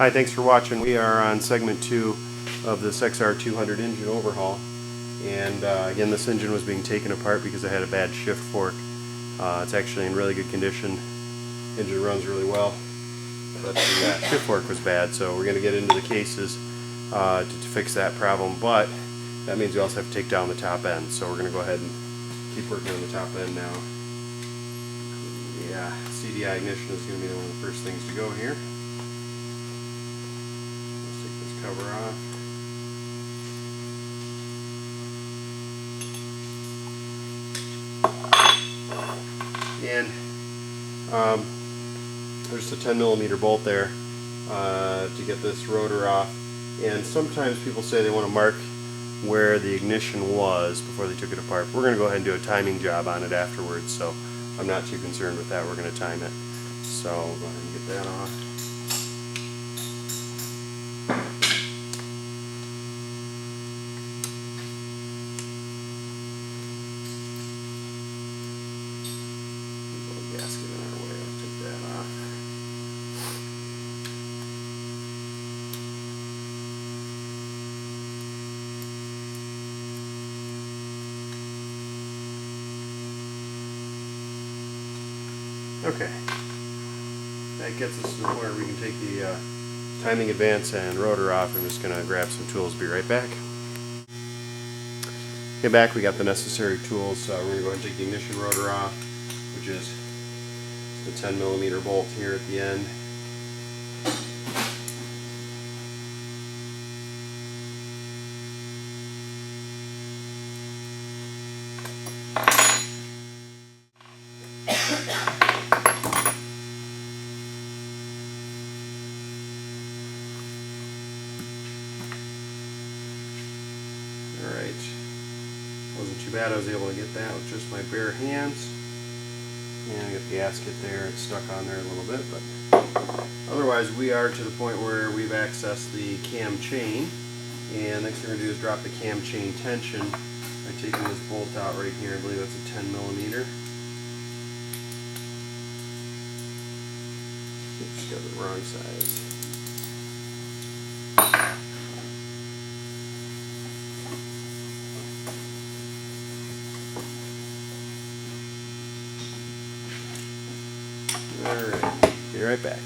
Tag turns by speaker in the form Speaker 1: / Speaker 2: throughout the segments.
Speaker 1: Hi, thanks for watching. We are on segment 2 of this XR200 engine overhaul. And again, this engine was being taken apart because it had a bad shift fork. It's actually in really good condition. Engine runs really well, but the shift fork was bad, so we're going to get into the cases to fix that problem. But that means we also have to take down the top end, so we're going to go ahead and keep working on the top end now. Yeah, CDI ignition is going to be one of the first things to go here. Let's take this cover off. And there's a 10mm bolt there to get this rotor off. And sometimes people say they want to mark where the ignition was before they took it apart. We're going to go ahead and do a timing job on it afterwards, so I'm not too concerned with that. We're going to time it. So we'll go ahead and get that off. Gasket in our way, I'll take that off. Okay, that gets us to the point where we can take the timing advance and rotor off. I'm just going to grab some tools, be right back. Get back, we got the necessary tools. We're going to go ahead and take the ignition rotor off, which is the 10mm bolt here at the end. Alright, wasn't too bad. I was able to get that with just my bare hands. And I got the gasket there, it's stuck on there a little bit, but otherwise we are to the point where we've accessed the cam chain. And next thing we're going to do is drop the cam chain tension by taking this bolt out right here. I believe that's a 10mm. Oops, got the wrong size. Alright, be right back.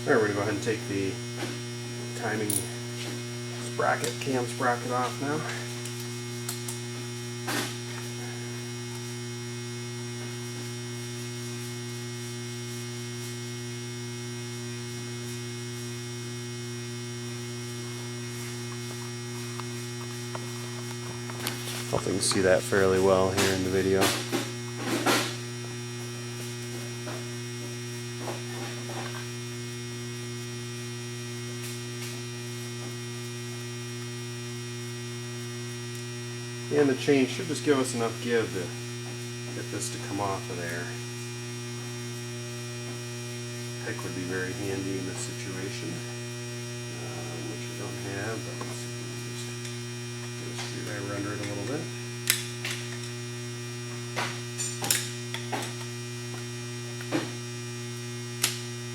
Speaker 1: Alright, we're going to go ahead and take the timing sprocket, cam sprocket off now. Hopefully you can see that fairly well here in the video. And the chain should just give us enough give to get this to come off of there. Pick would be very handy in this situation, which we don't have, but let's just get a screwdriver under it a little bit.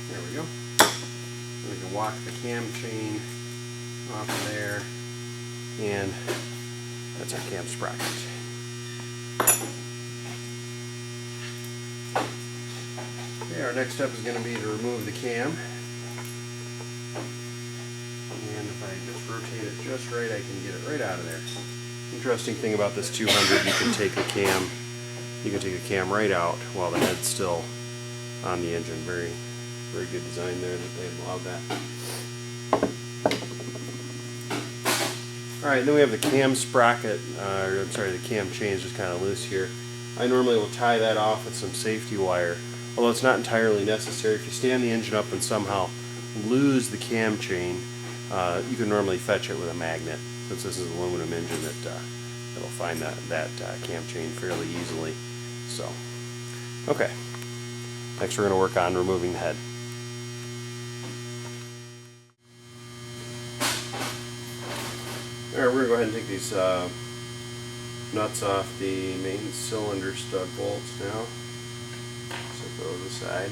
Speaker 1: There we go. And we can walk the cam chain off of there, and that's our cam sprocket. Okay, our next step is going to be to remove the cam. And if I just rotate it just right, I can get it right out of there. Interesting thing about this 200, you can take the cam right out while the head's still on the engine. Very, very good design there that they allowed that. Alright, then we have the cam sprocket, the cam chain is just kind of loose here. I normally will tie that off with some safety wire, although it's not entirely necessary. If you stand the engine up and somehow lose the cam chain, you can normally fetch it with a magnet. Since this is an aluminum engine, it'll find that cam chain fairly easily. So, okay. Next we're going to work on removing the head. Alright, we're going to go ahead and take these nuts off the main cylinder stud bolts now. Set those aside.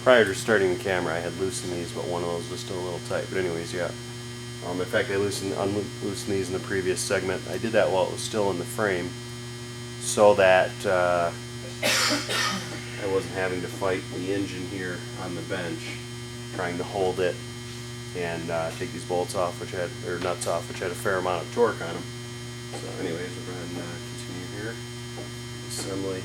Speaker 1: Prior to starting the camera, I had loosened these, but one of those was still a little tight. But anyways, yeah. In fact, I unloosened these in the previous segment. I did that while it was still in the frame, so that I wasn't having to fight the engine here on the bench, trying to hold it and take these bolts off, which had, or nuts off, which had a fair amount of torque on them. So, anyways, we're going to continue here. Assembly.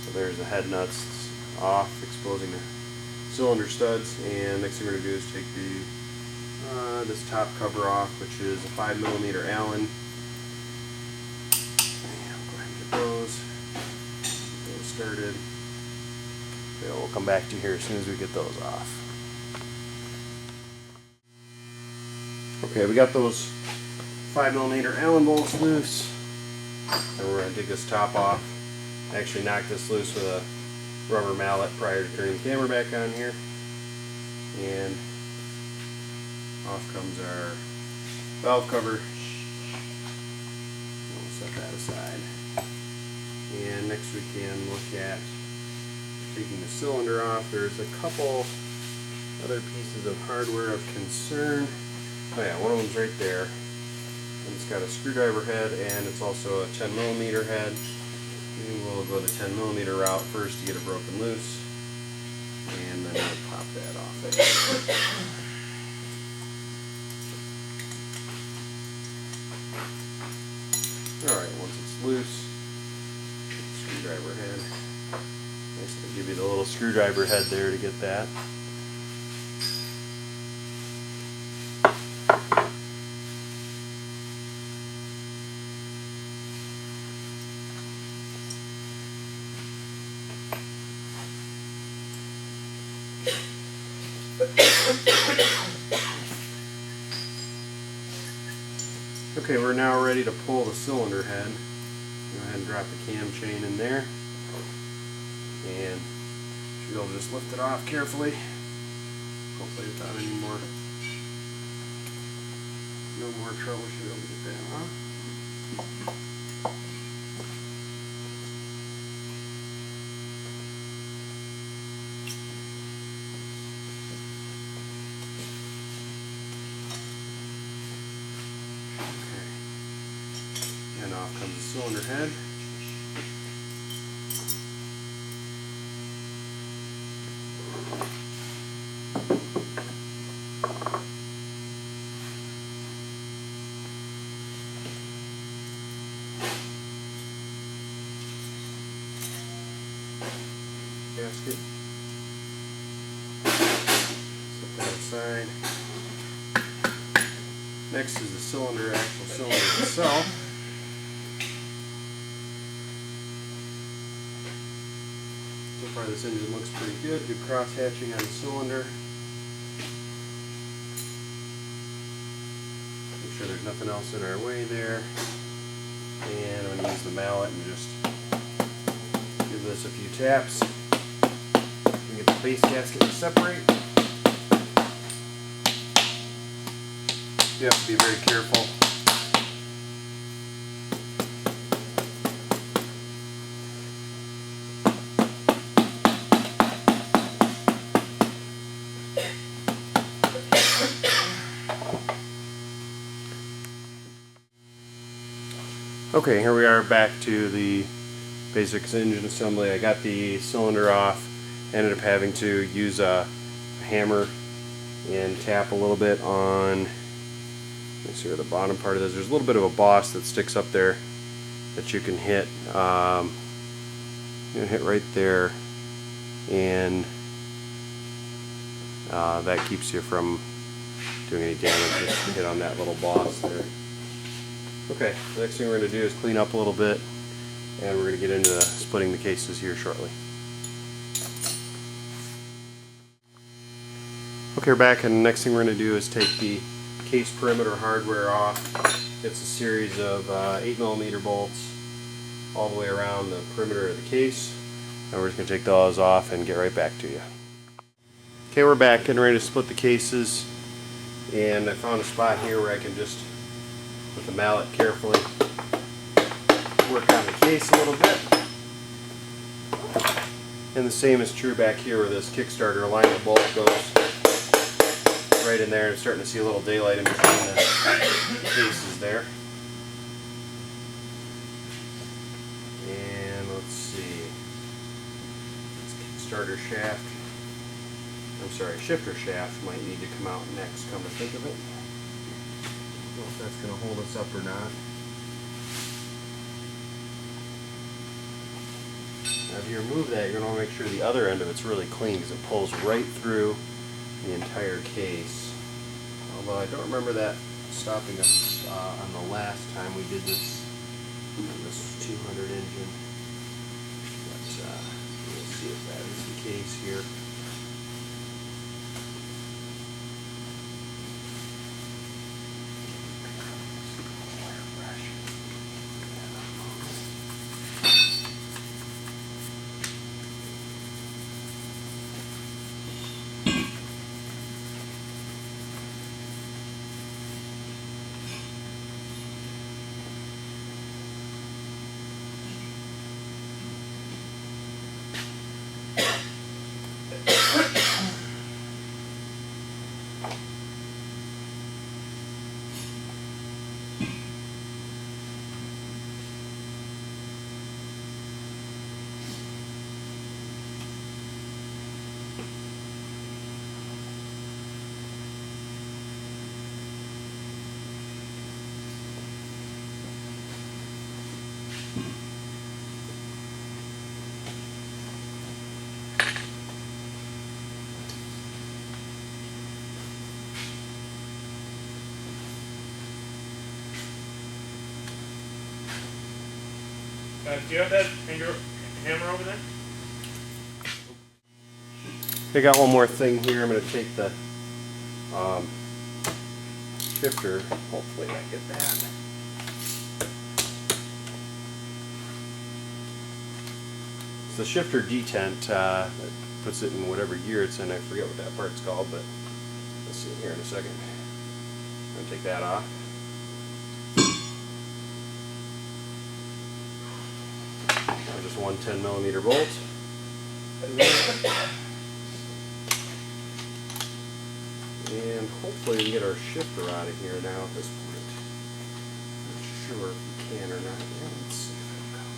Speaker 1: So there's the head nuts off, exposing the cylinder studs, and next thing we're going to do is take the this top cover off, which is a 5mm Allen. And we'll go ahead and get those started. Yeah, we'll come back to here as soon as we get those off. Okay, we got those 5mm Allen bolts loose, and we're going to take this top off. I actually knocked this loose with a rubber mallet prior to turning the camera back on here, and off comes our valve cover. We'll set that aside, and next we can look at taking the cylinder off. There's a couple other pieces of hardware of concern. Oh yeah, one of them's right there, and it's got a screwdriver head, and it's also a 10mm head. And we'll go the 10mm route first to get it broken loose, and then we'll pop that off there. Alright, once it's loose, screwdriver head. Nice to give you the little screwdriver head there to get that. Okay, we're now ready to pull the cylinder head. Go ahead and drop the cam chain in there, and should be able to just lift it off carefully. Hopefully without any more, no more trouble. Should be able to get that off. And off comes the cylinder head. Gasket. Set that aside. Next is the cylinder, actual cylinder itself. So far this engine looks pretty good. Do cross hatching on the cylinder. Make sure there's nothing else in our way there. And I'm going to use the mallet and just give this a few taps. And get the base gasket to separate. You have to be very careful. Okay, here we are back to the basic engine assembly. I got the cylinder off, ended up having to use a hammer and tap a little bit on, let's see where the bottom part of this. There's a little bit of a boss that sticks up there that you can hit. gonna hit right there, and that keeps you from doing any damage. Just hit on that little boss there. Okay, the next thing we're going to do is clean up a little bit, and we're going to get into splitting the cases here shortly. Okay, we're back, and the next thing we're going to do is take the case perimeter hardware off. It's a series of 8mm bolts all the way around the perimeter of the case, and we're just going to take those off and get right back to you. Okay, we're back, getting ready to split the cases, and I found a spot here where I can just, with the mallet, carefully work on the case a little bit. And the same is true back here where this Kickstarter alignment bolt goes right in there, and starting to see a little daylight in between the cases there. And let's see, this Kickstarter shaft, shifter shaft might need to come out next, come to think of it. I don't know if that's going to hold us up or not. Now if you remove that, you're going to want to make sure the other end of it's really clean, because it pulls right through the entire case. Although I don't remember that stopping us on the last time we did this on this 200 engine. But we'll see if that is the case here.
Speaker 2: Do you have that hammer over there?
Speaker 1: I got one more thing here. I'm going to take the shifter. Hopefully I get that. It's the shifter detent that puts it in whatever gear it's in. I forget what that part's called, but let's see here in a second. I'm going to take that off. Just one 10mm bolt. And hopefully we can get our shifter out of here now at this point. Not sure if we can or not. Yeah, let's see if it'll come.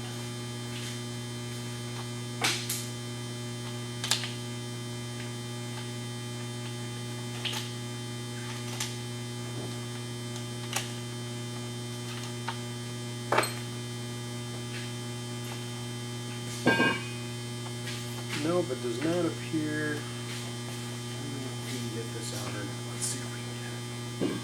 Speaker 1: Nope, it does not appear. I don't know if we can get this out or not. Let's see if we can get it.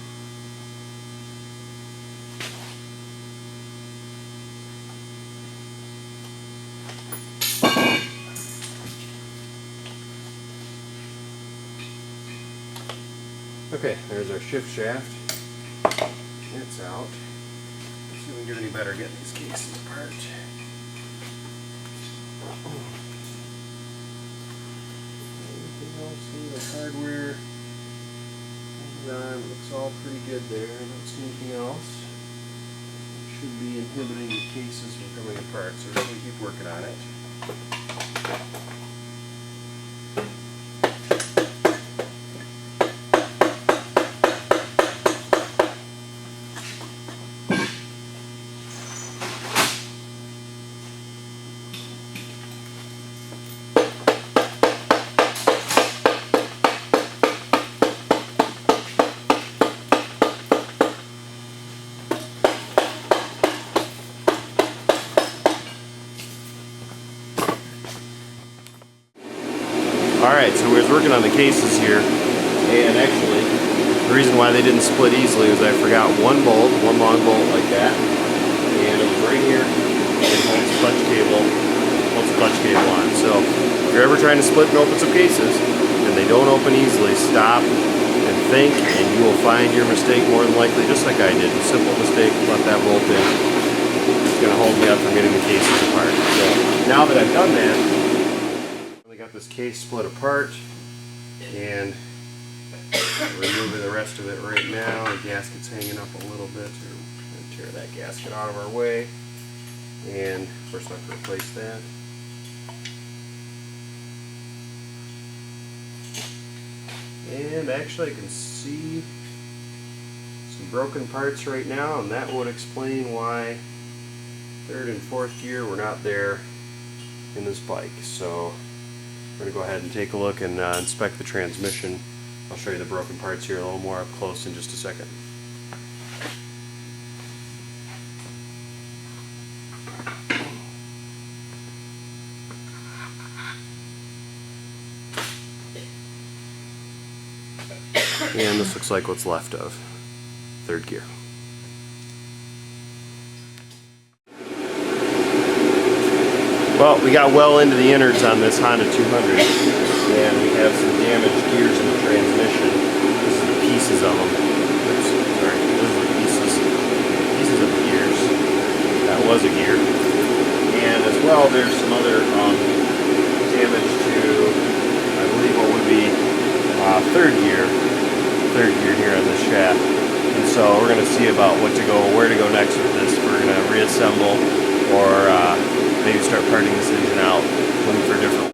Speaker 1: Okay, there's our shift shaft. It's out. Let's see if we can do any better getting these cases apart. See the hardware. Looks all pretty good there. I don't see anything else. Should be inhibiting the cases from coming apart, so we're going to keep working on it. Alright, so we was working on the cases here, and actually, the reason why they didn't split easily was I forgot one bolt, one long bolt like that, and it was right here. It holds the clutch cable on. So if you're ever trying to split and open some cases, and they don't open easily, stop and think, and you will find your mistake more than likely, just like I did. A simple mistake, let that bolt in. It's going to hold me up from getting the cases apart. So now that I've done that, I got this case split apart, and removing the rest of it right now. The gasket's hanging up a little bit. So we're going to tear that gasket out of our way, and of course I have to replace that. And actually I can see some broken parts right now, and that would explain why third and fourth gear were not there in this bike. So we're going to go ahead and take a look and inspect the transmission. I'll show you the broken parts here a little more up close in just a second. And this looks like what's left of third gear. Well, we got well into the innards on this Honda 200, and we have some damaged gears in the transmission. This is the pieces of them. Oops, sorry. This is the pieces of the gears. That was a gear. And as well, there's some other damage to, I believe, what would be third gear here on this shaft. And so we're going to see about where to go next with this. We're going to reassemble, or maybe start parting this engine out, looking for a different